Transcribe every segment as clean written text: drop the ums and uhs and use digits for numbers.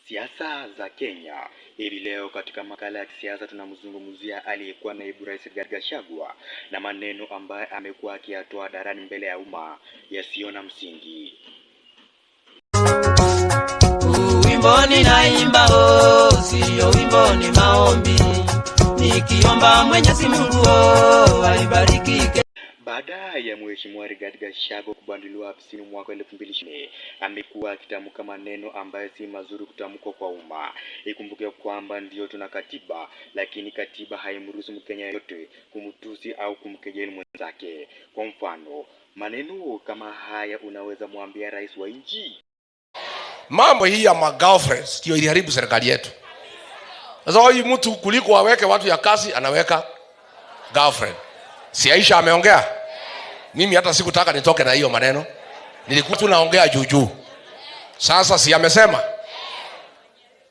Siasa za Kenya. Hivi leo katika makala ya kisiasa tunamzungumzia aliyekuwa naibu rais Rigathi Gachagua na maneno ambaye amekuwa akiyatoa hadharani mbele ya umma yasiyo na msingi. Wimbo ninaimba sio wimbo, ni maombi nikiomba Mwenyezi Mungu aibariki. Baada ya Mheshimiwa Rigathi Gachagua kubanduliwa afisini mwaka 2020, amekuwa akitamka maneno ambayo si mazuri kutamkwa kwa umma. Ikumbuke kwamba ndio tuna katiba, lakini katiba haimruhusu Mkenya yote kumtusi au kumkejeli mwenzake. Kwa mfano, maneno kama haya unaweza mwambia rais wa nchi? Mambo hii ya girlfriends ndio iliharibu serikali yetu. Sasa huyu mtu kuliko aweke watu ya kazi anaweka girlfriend. Si Aisha ameongea? Mimi hata sikutaka nitoke na hiyo maneno. Nilikuwa tu naongea juu. Sasa si amesema?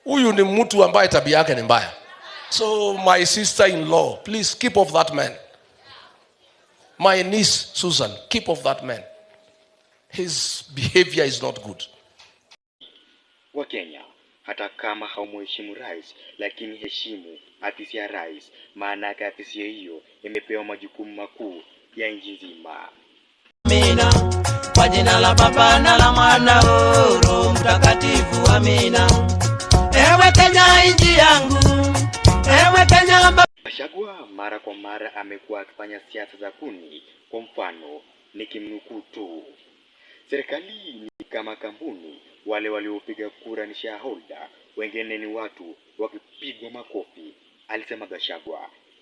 Huyu ni mtu ambaye tabia yake ni mbaya. So my sister-in-law, please keep off that man. My niece Susan, keep off that man. His behavior is not good. Wa Kenya, hata kama haumheshimu rais, lakini heshimu afisi ya rais, maana yake afisi hiyo imepewa majukumu makuu ya nchi nzima. Amina. Kwa jina la Baba na la Mwana Roho Mtakatifu, amina. Ewe Kenya nchi yangu, ewe Kenya. Gachagua mara kwa mara amekuwa akifanya siasa za kuni. Kwa mfano, nikimnukuu tu, serikali ni kama kampuni, wale waliopiga kura ni shareholder, wengine ni watu wakipigwa makofi, alisema Gachagua.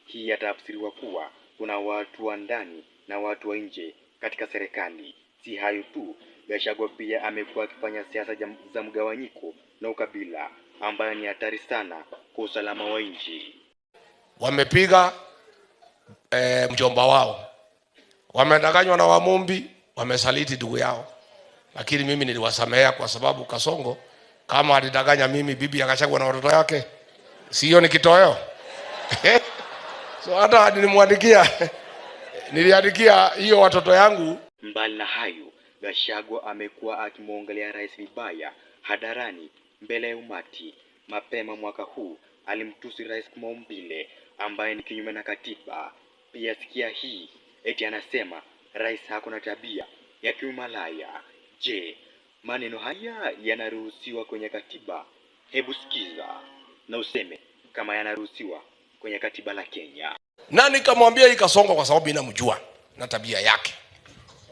Hii yatafsiriwa kuwa kuna watu wa ndani na watu wa nje katika serikali. Si hayo tu, Gachagua pia amekuwa akifanya siasa za mgawanyiko na ukabila, ambayo ni hatari sana kwa usalama wa nchi. Wamepiga mjomba wao, wamedanganywa na Wamumbi, wamesaliti ndugu yao. Lakini mimi niliwasamea kwa sababu Kasongo kama alidanganya mimi, bibi akachagua na watoto yake, sio ni kitoweo. So hata niliandikia hiyo watoto yangu. Mbali na hayo, Gachagua amekuwa akimwongelea rais vibaya hadharani mbele ya umati. Mapema mwaka huu alimtusi rais kwa maumbile ambaye ni kinyume na katiba. Pia sikia hii, eti anasema rais hakuna tabia ya kiumalaya. Je, maneno haya yanaruhusiwa kwenye katiba? Hebu sikiza na useme kama yanaruhusiwa kwenye katiba la Kenya. Na nikamwambia hii Kasongo kwa sababu ninamjua na tabia yake.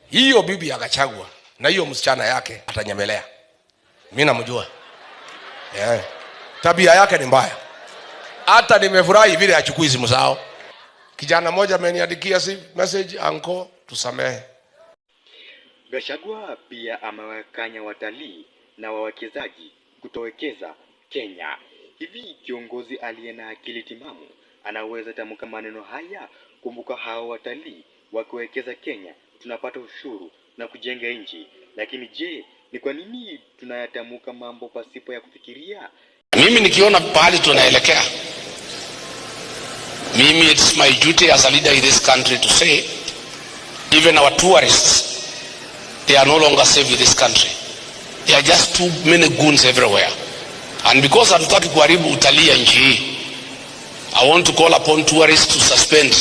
Hiyo bibi ya Gachagua na hiyo msichana yake atanyemelea. Mimi namjua. Tabia yake ni mbaya. Hata nimefurahi vile achukui simu zao. Kijana mmoja ameniandikia message, anko tusamehe. Gachagua pia amewakanya watalii na wawekezaji kutowekeza Kenya. Hivi kiongozi aliye na akili timamu anaweza tamka maneno haya? Kumbuka hao watalii wakiwekeza Kenya tunapata ushuru na kujenga nchi. Lakini je, ni kwa nini tunayatamka mambo pasipo ya kufikiria? Mimi nikiona pahali tunaelekea, mimi it's my duty as a leader in this country to say even our tourists, they are no longer safe in this country. There are just too many goons everywhere. And because hatutaki kuharibu utalii ya nchi hii, I want to call upon tourists to suspend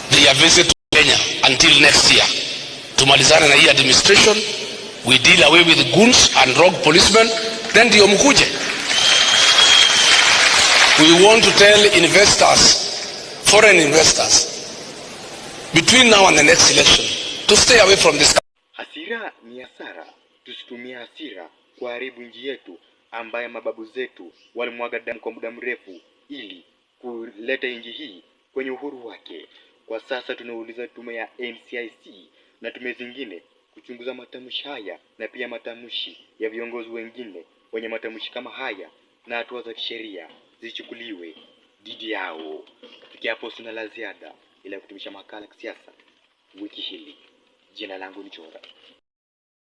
their visit to Kenya until next year. Tumalizane na hii administration, we deal away with the goons and rogue policemen, then ndio mkuje. We want to tell investors, foreign investors, between now and the next election, to stay away from this. Hasira ni hasara. Tusitumie hasira kuharibu nchi yetu ambaye mababu zetu walimwaga damu kwa muda mrefu ili kuleta nchi hii kwenye uhuru wake. Kwa sasa tunauliza tume ya NCIC na tume zingine kuchunguza matamshi haya na pia matamshi ya viongozi wengine wenye matamshi kama haya, na hatua za kisheria zichukuliwe dhidi yao. Kufikia hapo sina la ziada ila kutumisha makala ya kisiasa wiki hili. Jina langu ni Chora.